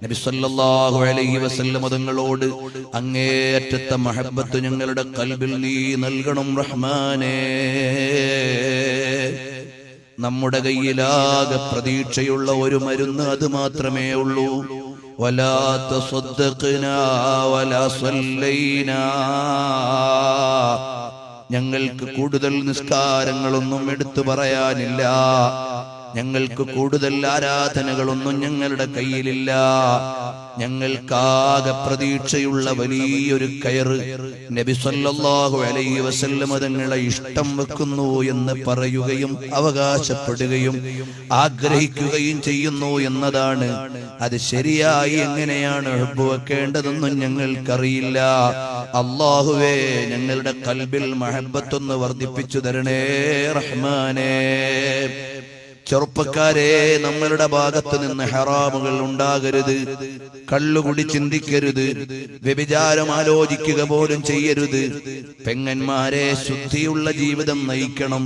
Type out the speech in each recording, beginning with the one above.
നബി സല്ലല്ലാഹു അലൈഹി വസല്ലം തങ്ങളോട് അങ്ങേയറ്റത്തെ മഹബ്ബത്ത് ഞങ്ങളുടെ ഖൽബിൽ നീ നൽകണം റഹ്മാനേ. നമ്മുടെ കയ്യിലാകെ പ്രതീക്ഷയുള്ള ഒരു മരുന്ന് അത് മാത്രമേ ഉള്ളൂ. വലാ തസദ്ദഖ്നാ വലാ സല്ലൈനാ. ഞങ്ങൾക്ക് കൂടുതൽ നിസ്കാരങ്ങളൊന്നും എടുത്തു പറയാനില്ല, ഞങ്ങൾക്ക് കൂടുതൽ ആരാധനകളൊന്നും ഞങ്ങളുടെ കയ്യിലില്ല. ഞങ്ങൾക്കാകെ പ്രതീക്ഷയുള്ള വലിയൊരു കയറ് നബി സല്ലല്ലാഹു അലൈഹി വസല്ലം തങ്ങളെ ഇഷ്ടം വെക്കുന്നു എന്ന് പറയുകയും അവകാശപ്പെടുകയും ആഗ്രഹിക്കുകയും ചെയ്യുന്നു എന്നതാണ്. അത് ശരിയായി എങ്ങനെയാണ് ഹുബ്ബ് വെക്കേണ്ടതെന്നും ഞങ്ങൾക്കറിയില്ല. അല്ലാഹുവേ, ഞങ്ങളുടെ ഖൽബിൽ മഹബ്ബത്തൊന്ന് വർദ്ധിപ്പിച്ചു തരണേ റഹ്മാനേ. ചെറുപ്പക്കാരെ, നമ്മളുടെ ഭാഗത്ത് നിന്ന് ഹറാമുകൾ ഉണ്ടാകരുത്. കള്ളുകുടി ചിന്തിക്കരുത്, വ്യഭിചാരം ആലോചിക്കുക പോലും ചെയ്യരുത്. പെങ്ങന്മാരെ, ശുദ്ധിയുള്ള ജീവിതം നയിക്കണം.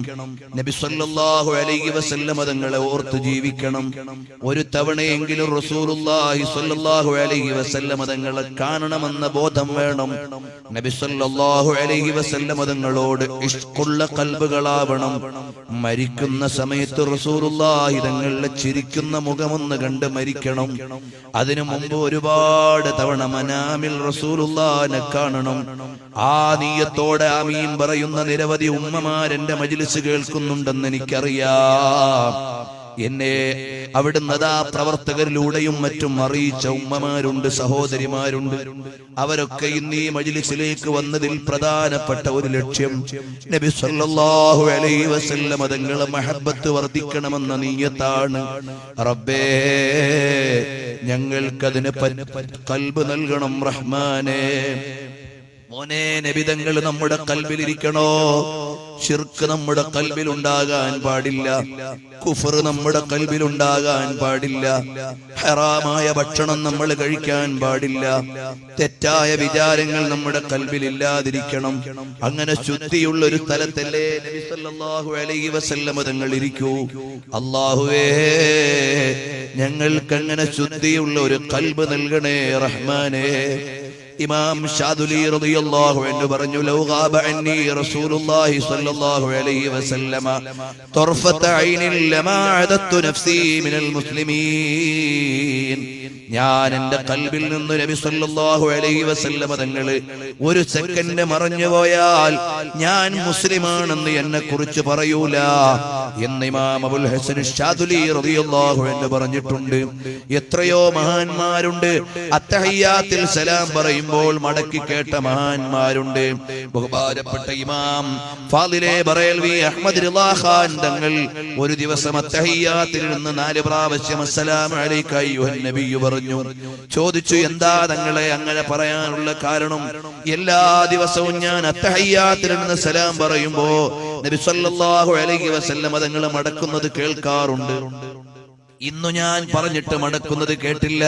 നബി സല്ലല്ലാഹു അലൈഹി വസല്ലം തങ്ങളെ ഓർത്ത് ജീവിക്കണം. ഒരു തവണയെങ്കിലും റസൂലുള്ളാഹി സ്വല്ലല്ലാഹു അലൈഹി വസല്ലം തങ്ങളെ കാണണമെന്ന ബോധം വേണം. നബി സല്ലല്ലാഹു അലൈഹി വസല്ലം തങ്ങളോട് ഇഷ്കുള്ള ഖൽബുകളാവണം. മരിക്കുന്ന സമയത്ത് റസൂലുള്ളാഹി തങ്ങളുടെ ചിരിക്കുന്ന മുഖമൊന്ന് കണ്ട് മരിക്കണം. അതിനു മുമ്പ് ഒരുപാട് തവണ മനാമിൽ റസൂലുള്ളാഹിനെ കാണണം. ആ നിയ്യത്തോടെ ആമീൻ പറയുന്ന നിരവധി ഉമ്മമാരെന്റെ മജ്ലിസ് കേൾക്കുന്നുണ്ടെന്ന് എനിക്കറിയാം. എന്നെ അവിടുന്ന് പ്രവർത്തകരിലൂടെയും മറ്റും അറിയിച്ച ഉമ്മമാരുണ്ട്, സഹോദരിമാരുണ്ട്. അവരൊക്കെ ഇന്ന് ഈ മജ്ലിസിലേക്ക് വന്നതിൽ പ്രധാനപ്പെട്ട ഒരു ലക്ഷ്യം നബി സല്ലല്ലാഹു അലൈഹി വസല്ലം തങ്ങളെ മഹബ്ബത്ത് വർദ്ധിക്കണമെന്ന നിയ്യത്താണ്. റബ്ബേ, ഞങ്ങൾക്കതിന് ഖൽബ് നൽകണം റഹ്മാനേ. മോനെ, നബിതങ്ങൾ നമ്മുടെ ഖൽബിലിരിക്കണോ? ശിർക്ക് നമ്മുടെ ഖൽബിൽ ഉണ്ടാകാൻ പാടില്ല. കുഫർ നമ്മുടെ ഖൽബിൽ ഉണ്ടാകാൻ പാടില്ല. ഹറാമായ ഭക്ഷണം നമ്മൾ കഴിക്കാൻ പാടില്ല. തെറ്റായ വിചാരങ്ങൾ നമ്മുടെ ഖൽബിൽ ഇല്ലാതിരിക്കണം. അങ്ങനെ ശുദ്ധിയുള്ള ഒരു സ്ഥലത്തല്ലേ നബി സല്ലല്ലാഹു അലൈഹി വസല്ലം തങ്ങൾ ഇരിക്കൂ. അല്ലാഹുവേ, ഞങ്ങൾക്ക് അങ്ങനെ ശുദ്ധിയുള്ള ഒരു ഖൽബ് നൽകണേ റഹ്മാനേ. ഇമാം ഷാദുലി റളിയല്ലാഹു അൻഹു പറഞ്ഞു, ലൗ ഗാബ അന്നി റസൂലുള്ളാഹി സ്വല്ലല്ലാഹു അലൈഹി വസല്ലമ തർഫത ഐനിൻ ലമാ അദത്തു നഫ്സി മിനൽ മുസ്ലിമീൻ. ഞാൻ എന്റെ ഖൽബിൽ നിന്ന് നബി സല്ലല്ലാഹു അലൈഹി വസല്ലമ തങ്ങൾ ഒരു സെക്കൻഡ് മറഞ്ഞു പോയാൽ ഞാൻ മുസ്ലിമാണെന്ന് എന്നെ കുറിച്ച് പറയൂല എന്ന് ഇമാം അബുൽ ഹസൻ ഷാദുലി റളിയല്ലാഹു അൻഹു പറഞ്ഞിട്ടുണ്ട്. എത്രയോ മഹാന്മാരുണ്ട് അത്തഹിയ്യാത്തിൽ സലാം പറയുമ്പോൾ മടക്കി കേട്ട മഹാന്മാരുണ്ട്. ബഹുമാനപ്പെട്ട ഇമാം ഫാദിലെ ബറേൽവി അഹ്മദ് റിളാ ഖാൻ തങ്ങൾ ഒരു ദിവസം അത്തഹിയ്യാത്തിൽ നിന്ന് 4 പ്രാവശ്യം അസ്സലാമു അലൈക അയ്യുഹൻ നബിയ്യു പറഞ്ഞു. ചോദിച്ചു, എന്താ തങ്ങളെ അങ്ങനെ പറയാനുള്ള കാരണം? എല്ലാ ദിവസവും ഞാൻ അത്തഹിയ്യാത്തിൽ നിന്ന് സലാം പറയുമ്പോ നബി സല്ലല്ലാഹു അലൈഹി വസല്ലം തങ്ങൾ മടക്കുന്നത് കേൾക്കാറുണ്ട്. ഇന്നു ഞാൻ പറഞ്ഞിട്ട് മടക്കുന്നത് കേട്ടില്ല.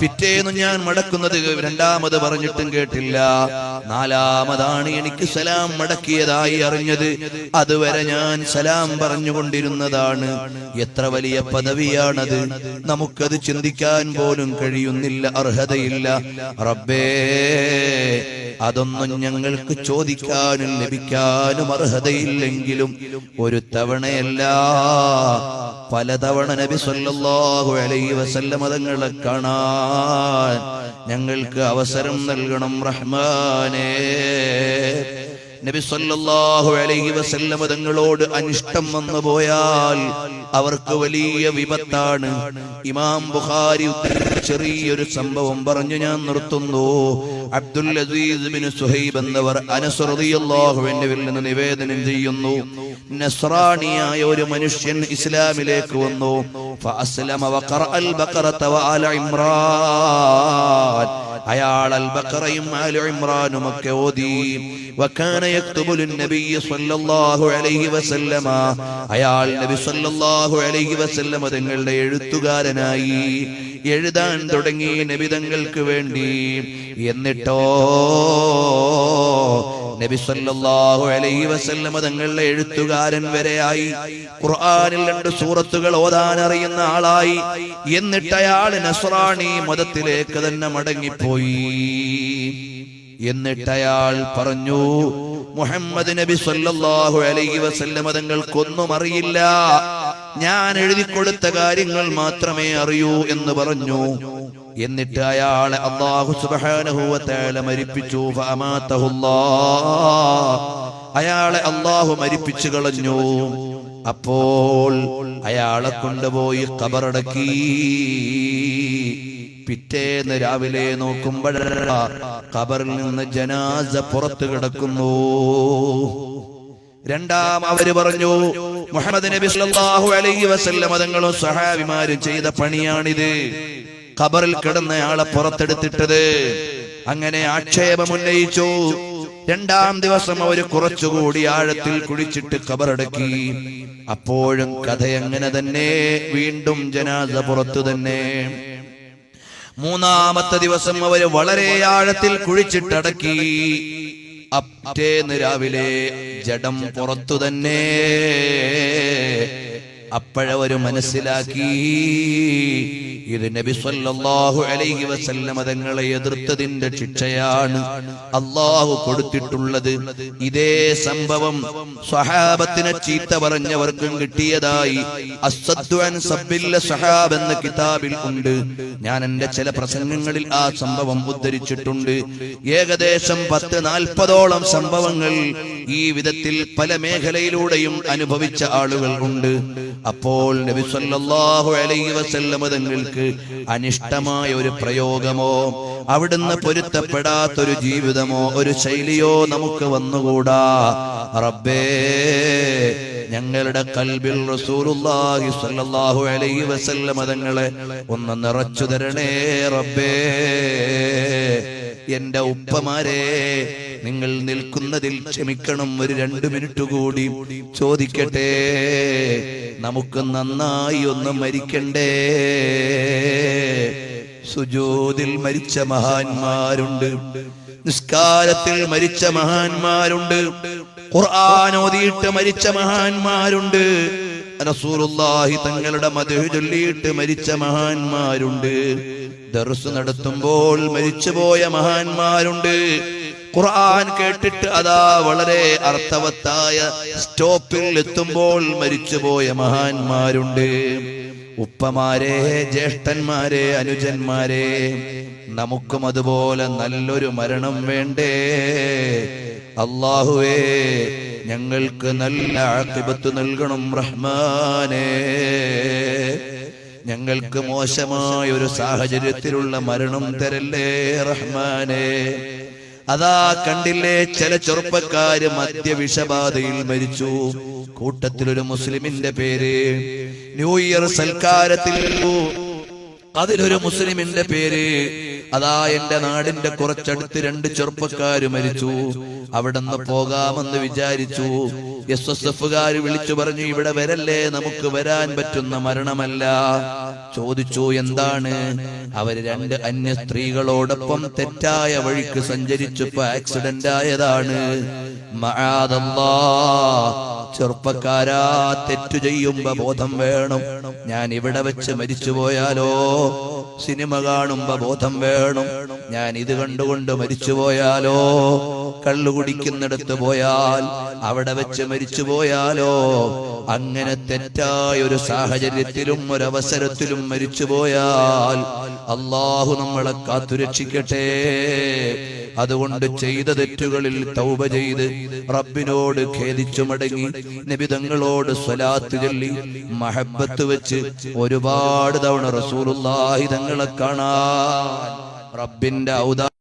പിറ്റേന്ന് ഞാൻ മടക്കുന്നത് രണ്ടാമത് പറഞ്ഞിട്ടും കേട്ടില്ല. 4-മതാണ് എനിക്ക് സലാം മടക്കിയതായി അറിഞ്ഞത്. അതുവരെ ഞാൻ സലാം പറഞ്ഞുകൊണ്ടിരുന്നതാണ്. എത്ര വലിയ പദവിയാണത്! നമുക്കത് ചിന്തിക്കാൻ പോലും കഴിയുന്നില്ല, അർഹതയില്ല. റബ്ബേ, അതൊന്നും ഞങ്ങൾക്ക് ചോദിക്കാനും ലഭിക്കാനും അർഹതയില്ലെങ്കിലും ഒരു തവണയല്ല, പലതവണ നബി സല്ലല്ലാഹു അലൈഹി വസല്ലം തങ്ങളെ കാണാൻ ഞങ്ങൾക്ക് അവസരം നൽകണം റഹ്മാനേ. നബി സല്ലല്ലാഹു അലൈഹി വസല്ലം തങ്ങളോട് അനിഷ്ടം വന്നു പോയാൽ അവർക്ക് വലിയ വിപത്താണ്. ഇമാം ബുഖാരി ചെറിയൊരു സംഭവം പറഞ്ഞു ഞാൻ നിർത്തുന്നു. അബ്ദുൽ അസീസ് ബിൻ സുഹൈബ് എന്നവർ അനസ് റളിയല്ലാഹു അൻഹുവിൽ നിന്ന് നിവേദനം ചെയ്യുന്നു, നസ്രാനിയായ ഒരു മനുഷ്യൻ ഇസ്ലാമിലേക്ക് വന്നു. ഫഅസ്ലമ വഖറഅൽ ബഖറത വആല ഇംറാൻ. അയാൾ അൽ ബഖറയും ആല ഇംറാനും ഒക്കെ ഓതി. വകാന യക്തുബു ലിന്നബിയ്യി സ്വല്ലല്ലാഹു അലൈഹി വസല്ലമ. അയാൾ നബി സ്വല്ലല്ലാഹു അലൈഹി വസല്ലമ തങ്ങളുടെ എഴുത്തുകാരനായി എഴുതാൻ തുടങ്ങി നബി തങ്ങൾക്ക് വേണ്ടി. എന്നിട്ടോ നബി സല്ലല്ലാഹു അലൈഹി വസല്ലം തങ്ങളുടെ എഴുത്തുകാരൻ വരെയായി. ഖുർആനിൽ 2 സൂറത്തുകൾ ഓതാൻ അറിയുന്ന ആളായി. എന്നിട്ട് അയാൾ നസ്രാണി മതത്തിലേക്ക് തന്നെ മടങ്ങിപ്പോയി. എന്നിട്ട് അയാൾ പറഞ്ഞു, മുഹമ്മദ് നബി സല്ലല്ലാഹു അലൈഹി വസല്ലം തങ്ങൾക്കൊന്നും അറിയില്ല, ഞാൻ എഴുതി കൊടുത്ത കാര്യങ്ങൾ മാത്രമേ അറിയൂ എന്ന് പറഞ്ഞു. എന്നിട്ട് അയാളെ അല്ലാഹു സുബ്ഹാനഹു വ തആല മരിപ്പിച്ചു. അയാളെ അല്ലാഹു മരിപ്പിച്ചു കളഞ്ഞു. അപ്പോൾ അയാളെ കൊണ്ടുപോയി ഖബറടക്കി. പിറ്റേന്ന് രാവിലെ നോക്കുമ്പോഴാ ഖബറിൽ നിന്ന് ജനാസ പുറത്തു കിടക്കുന്നു. രണ്ടാം അവര് പറഞ്ഞു, മുഹമ്മദ് നബി സല്ലല്ലാഹു അലൈഹി വസല്ലം തങ്ങളും സഹാബിമാരും ചെയ്ത പണിയാണിത്, ഖബറിൽ കിടന്നയാളെ പുറത്തെടുത്തിട്ടത്. അങ്ങനെ ആക്ഷേപം ഉന്നയിച്ചു. രണ്ടാം ദിവസം അവര് കുറച്ചുകൂടി ആഴത്തിൽ കുഴിച്ചിട്ട് ഖബറടക്കി. അപ്പോഴും കഥ അങ്ങനെ തന്നെ, വീണ്ടും ജനാസ പുറത്തു തന്നെ. മൂന്നാമത്തെ ദിവസം അവര് വളരെ ആഴത്തിൽ കുഴിച്ചിട്ടടക്കി. പിറ്റേന്ന് രാവിലെ ജഡം പുറത്തു തന്നെ. അപ്പോഴവര് മനസ്സിലാക്കി, ഇത് നബി സല്ലല്ലാഹു അലൈഹി വസല്ലം തങ്ങളെ എതിർത്തതിന്റെ ശിക്ഷയാണ് അല്ലാഹു കൊടുത്തിട്ടുള്ളത്. ഇതേ സംഭവം സ്വഹാബത്തിനെ ചീത്ത പറഞ്ഞവർക്കും കിട്ടിയതായി അസ്സദ്ദു അൻ സബ്ബിൽ സ്വഹാബ് എന്ന കിതാബിൽ ഉണ്ട്. ഞാൻ എന്റെ ചില പ്രസംഗങ്ങളിൽ ആ സംഭവം ഉദ്ധരിച്ചിട്ടുണ്ട്. ഏകദേശം 10-40ഓളം സംഭവങ്ങൾ ഈ വിധത്തിൽ പല മേഖലയിലൂടെയും അനുഭവിച്ച ആളുകൾ ഉണ്ട്. അപ്പോൾ നബി സല്ലല്ലാഹു അലൈഹി വസല്ലം തങ്ങൾക്ക് അനിഷ്ടമായ ഒരു പ്രയോഗമോ അവിടുന്ന് പൊരുത്തപ്പെടാത്തൊരു ജീവിതമോ ഒരു ശൈലിയോ നമുക്ക് വന്നുകൂടാ. റബ്ബേ, ഞങ്ങളുടെ ഖൽബിൽ റസൂലുള്ളാഹി സ്വല്ലല്ലാഹു അലൈഹി വസല്ലം തങ്ങളെ ഒന്ന് നിറച്ചു തരണേ റബ്ബേ. എന്റെ ഉപ്പമാരെ, നിങ്ങൾ നിൽക്കുന്നതിൽ ക്ഷമിക്കണം, ഒരു 2 മിനിറ്റ് കൂടി ചോദിക്കട്ടെ. നമുക്ക് നന്നായി ഒന്ന് മരിക്കണ്ടേ? സുജൂദിൽ മരിച്ച മഹാന്മാരുണ്ട്, നിസ്കാരത്തിൽ മരിച്ച മഹാന്മാരുണ്ട്, ഖുർആൻ ഓതിയിട്ട് മരിച്ച മഹാന്മാരുണ്ട്, റസൂലുള്ളാഹി തങ്ങളുടെ മദ്ഹ് ചൊല്ലിയിട്ട് മരിച്ച മഹാന്മാരുണ്ട്, ദർസ് നടത്തുമ്പോൾ മരിച്ചുപോയ മഹാന്മാരുണ്ട്, ഖുർആൻ കേട്ടിട്ട് അതാ വളരെ അർത്ഥവത്തായ സ്റ്റോപ്പിൽ എത്തുമ്പോൾ മരിച്ചുപോയ മഹാന്മാരുണ്ട്. ഉപ്പമാരെ, ജ്യേഷ്ഠന്മാരെ, അനുജന്മാരെ, നമുക്കും അതുപോലെ നല്ലൊരു മരണം വേണ്ടേ? അല്ലാഹുവേ, ഞങ്ങൾക്ക് നല്ല ആഖിബത്ത് നൽകണം റഹ്മാനേ. ഞങ്ങൾക്ക് മോശമായ ഒരു സാഹചര്യത്തിലുള്ള മരണം തരല്ലേ റഹ്മാനേ. അതാ കണ്ടില്ലേ, ചില ചെറുപ്പക്കാര് മദ്യവിഷബാധയിൽ മരിച്ചു. കൂട്ടത്തിലൊരു മുസ്ലിമിന്റെ പേര്. ന്യൂ ഇയർ സൽക്കാരത്തിൽ അതിലൊരു മുസ്ലിമിന്റെ പേര്. അതാ എന്റെ നാടിന്റെ കുറച്ചടുത്ത് 2 ചെറുപ്പക്കാര് മരിച്ചു. അവിടെ നിന്ന് പോകാമെന്ന് വിചാരിച്ചു. SSFകാര് വിളിച്ചു പറഞ്ഞു, ഇവിടെ വരല്ലേ, നമുക്ക് വരാൻ പറ്റുന്ന മരണമല്ല. ചോദിച്ചു എന്താണ്? അവര് 2 അന്യ സ്ത്രീകളോടൊപ്പം തെറ്റായ വഴിക്ക് സഞ്ചരിച്ചപ്പോ ആക്സിഡന്റ് ആയതാണ്. മആദല്ലാഹ്, ചെറുപ്പക്കാരാ, തെറ്റു ചെയ്യുമ്പോ ബോധം വേണം. ഞാൻ ഇവിടെ വെച്ച് മരിച്ചു പോയാലോ? സിനിമ കാണുമ്പോ ബോധം വേണം. ഞാൻ ഇത് കണ്ടുകൊണ്ട് മരിച്ചു പോയാലോ? കള്ളു കുടിക്കുന്നിടത്ത് പോയാൽ അവിടെ വെച്ച് മരിച്ചു പോയാലോ? അങ്ങനെ തെറ്റായ ഒരു സാഹചര്യത്തിലും ഒരവസരത്തിലും മരിച്ചു പോയാൽ അല്ലാഹു നമ്മളെ കാത്തുരക്ഷിക്കട്ടെ. അതുകൊണ്ട് ചെയ്ത തെറ്റുകളിൽ തൗബ ചെയ്ത് റബ്ബിനോട് ഖേദിച്ചു മടങ്ങി നബി തങ്ങളോട് സ്വലാത്ത് ചൊല്ലി മഹബ്ബത്ത് വെച്ച് ഒരുപാട് തവണ റസൂലുള്ളാഹി തങ്ങളെ കാണാൻ റബ്ബിന്റെ ഔദാര്യം